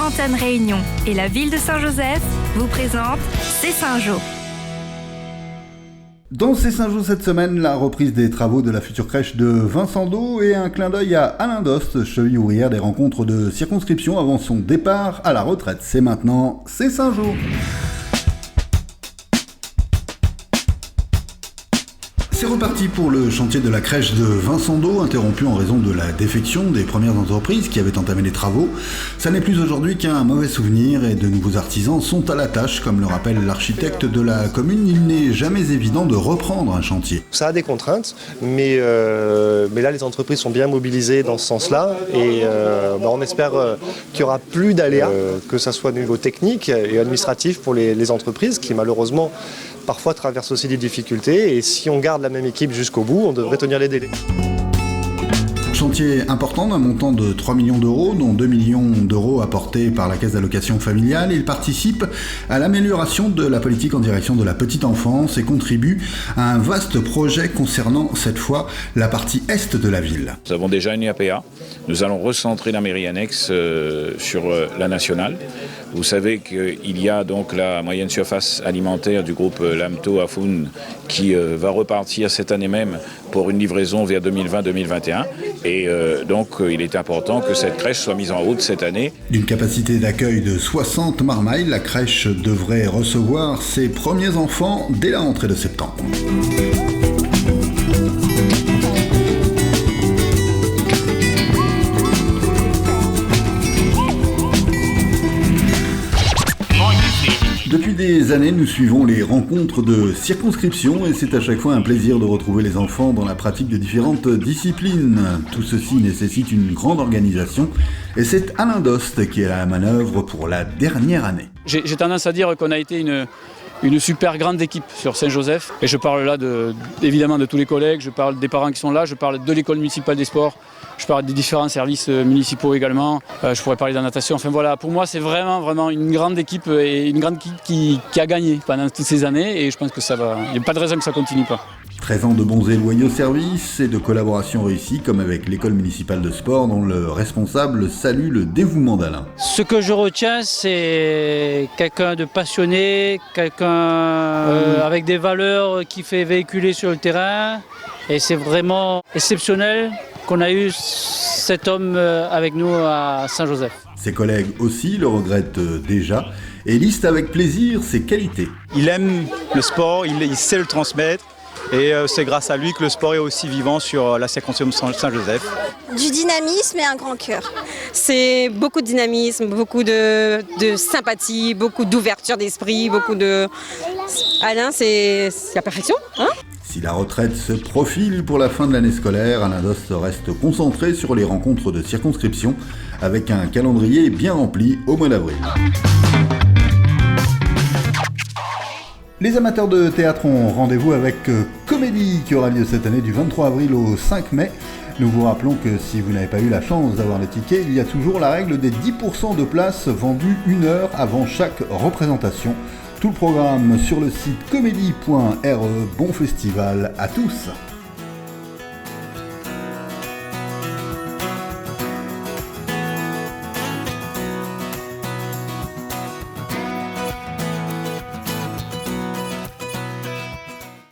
Antenne Réunion et la ville de Saint-Joseph vous présentent C'est Saint-Jo. Dans C'est Saint-Jo cette semaine, la reprise des travaux de la future crèche de Vincent d'Eau et un clin d'œil à Alain Dost, cheville ouvrière des rencontres de circonscription avant son départ à la retraite. C'est maintenant C'est Saint-Jo. C'est reparti pour le chantier de la crèche de Vincent d'Eau, interrompu en raison de la défection des premières entreprises qui avaient entamé les travaux. Ça n'est plus aujourd'hui qu'un mauvais souvenir et de nouveaux artisans sont à la tâche, comme le rappelle l'architecte de la commune. Il n'est jamais évident de reprendre un chantier. Ça a des contraintes, mais là les entreprises sont bien mobilisées dans ce sens-là et on espère qu'il y aura plus d'aléas, que ça soit au niveau technique et administratif pour les entreprises qui malheureusement parfois traversent aussi des difficultés, et si on garde la même équipe jusqu'au bout, on devrait tenir les délais. Chantier important d'un montant de 3 millions d'euros, dont 2 millions d'euros apportés par la caisse d'allocation familiale. Il participe à l'amélioration de la politique en direction de la petite enfance et contribue à un vaste projet concernant cette fois la partie est de la ville. Nous avons déjà une APA. Nous allons recentrer la mairie annexe sur la nationale. Vous savez qu'il y a donc la moyenne surface alimentaire du groupe Lamto Afoun qui va repartir cette année même pour une livraison vers 2020-2021. Et donc il est important que cette crèche soit mise en route cette année. D'une capacité d'accueil de 60 marmailles, la crèche devrait recevoir ses premiers enfants dès la rentrée de septembre. Depuis des années, nous suivons les rencontres de circonscription et c'est à chaque fois un plaisir de retrouver les enfants dans la pratique de différentes disciplines. Tout ceci nécessite une grande organisation et c'est Alain Dost qui est à la manœuvre pour la dernière année. J'ai tendance à dire qu'on a été une super grande équipe sur Saint-Joseph et je parle là évidemment de tous les collègues, je parle des parents qui sont là, je parle de l'école municipale des sports, je parle des différents services municipaux également, je pourrais parler de la natation. Enfin voilà, pour moi c'est vraiment une grande équipe et une grande équipe qui a gagné pendant toutes ces années et je pense que ça va, il n'y a pas de raison que ça continue pas. 13 ans de bons et loyaux services et de collaboration réussie comme avec l'école municipale de sport dont le responsable salue le dévouement d'Alain. Ce que je retiens, c'est quelqu'un de passionné, quelqu'un avec des valeurs qui fait véhiculer sur le terrain et c'est vraiment exceptionnel qu'on a eu cet homme avec nous à Saint-Joseph. Ses collègues aussi le regrettent déjà et listent avec plaisir ses qualités. Il aime le sport, il sait le transmettre. Et c'est grâce à lui que le sport est aussi vivant sur la circonscription Saint-Joseph. Du dynamisme et un grand cœur. C'est beaucoup de dynamisme, beaucoup de sympathie, beaucoup d'ouverture d'esprit, beaucoup de... Alain, c'est la perfection, hein ? Si la retraite se profile pour la fin de l'année scolaire, Alain Dost reste concentré sur les rencontres de circonscription avec un calendrier bien rempli au mois d'avril. Les amateurs de théâtre ont rendez-vous avec Comédie qui aura lieu cette année du 23 avril au 5 mai. Nous vous rappelons que si vous n'avez pas eu la chance d'avoir les tickets, il y a toujours la règle des 10% de places vendues 1 heure avant chaque représentation. Tout le programme sur le site comédie.re. Bon festival à tous!